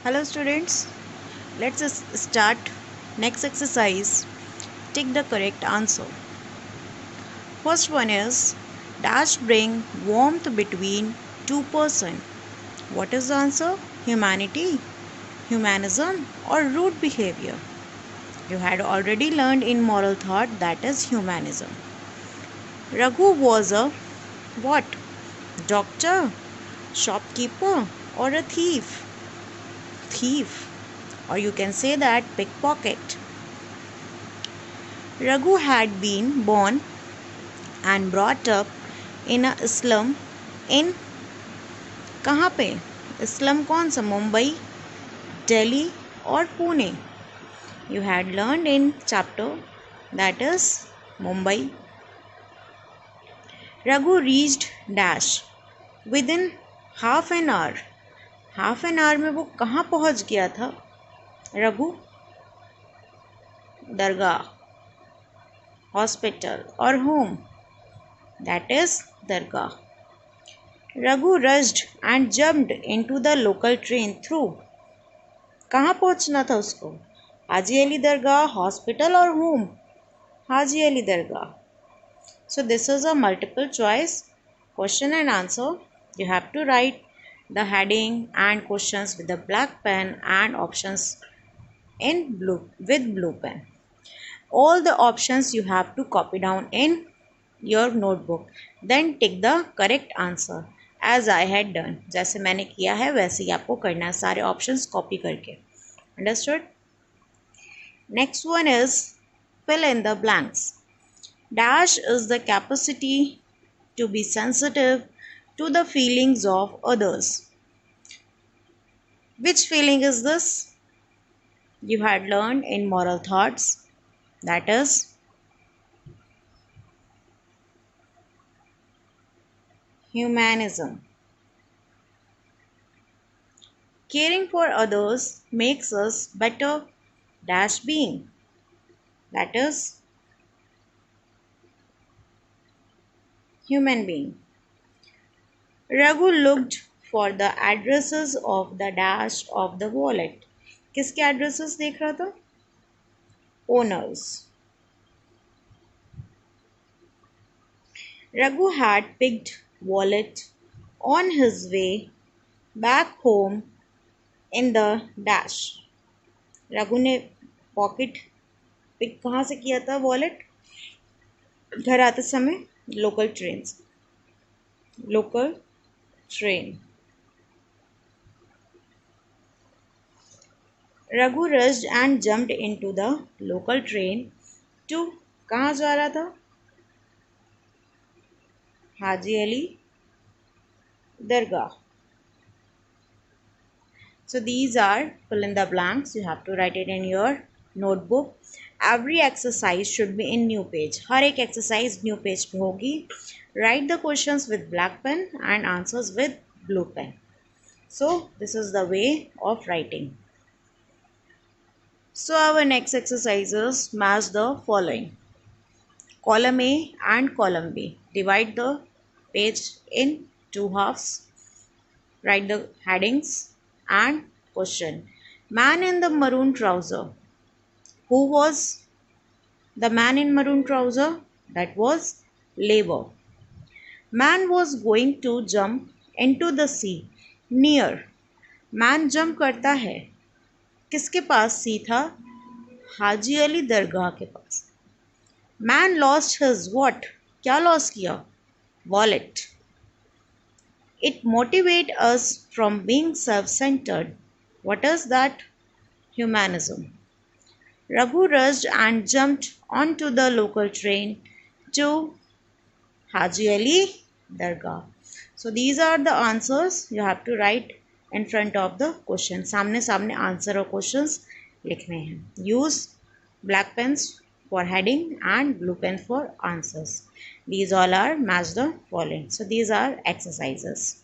Hello students, let's start next exercise. Take the correct answer. First one is dash bring warmth between two person. What is the answer? Humanity, humanism or rude behavior. You had already learned in moral thought that is humanism. Raghu was a what? Doctor, shopkeeper or a thief? Thief, or you can say that pickpocket. Raghu had been born and brought up in a slum in कहाँ पे? Slum कौन सा? मुंबई, दिल्ली और Pune. You had learned in chapter that is Mumbai. Raghu reached dash within half an hour. Half an hour में वो कहाँ पहुँच गया था? रघु दरगाह, हॉस्पिटल और होम, दैट इज दरगाह. Raghu rushed and jumped into the local train through. कहाँ पहुँचना था उसको? हाजी अली दरगाह, हॉस्पिटल और home. Haji Ali Dargah. So this is a multiple choice question and answer. You have to write the heading and questions with the black pen and options in blue with blue pen. All the options you have to copy down in your notebook. Then take the correct answer as I had done. जैसे मैंने किया है वैसे ही आपको करना है सारे options copy करके. Understood? Next one is fill in the blanks. Dash is the capacity to be sensitive to the feelings of others. Which feeling is this? You had learned in moral thoughts, that is humanism. Caring for others makes us better dash being, that is human being. Raghu looked for the addresses of the dash of the wallet. किसके addresses देख रहा था? Owners. Raghu had picked wallet on his way back home in the dash. Raghu ने pocket pick कहाँ से किया था? Wallet घर आते समय local train. Raghu rushed and jumped into the local train to कहाँ जा रहा था? हाजी Ali Dargah. So these are fill in the blanks. You have to write it in your notebook. Every exercise should be in new page. हर एक exercise new page पे होगी. Write the questions with black pen and answers with blue pen. So this is the way of writing. So our next exercises match the following. Column A and column B. Divide the page in two halves. Write the headings and question. Man in the maroon trouser. Who was the man in maroon trouser? That was Labor. Man was going to jump into the sea. Near. Man jump करता है. किसके पास सी था? हाजी अली दरगाह के पास. Man lost his wallet. क्या loss किया? Wallet. It motivate us from being self centred. What is that? Humanism. Raghu rushed and jumped on to the local train to Haji Ali Dargah. So these are the answers you have to write in front of the question. सामने सामने answer और questions लिखने हैं. Use black pens for heading and blue pen for answers. These all are match the following. So these are exercises.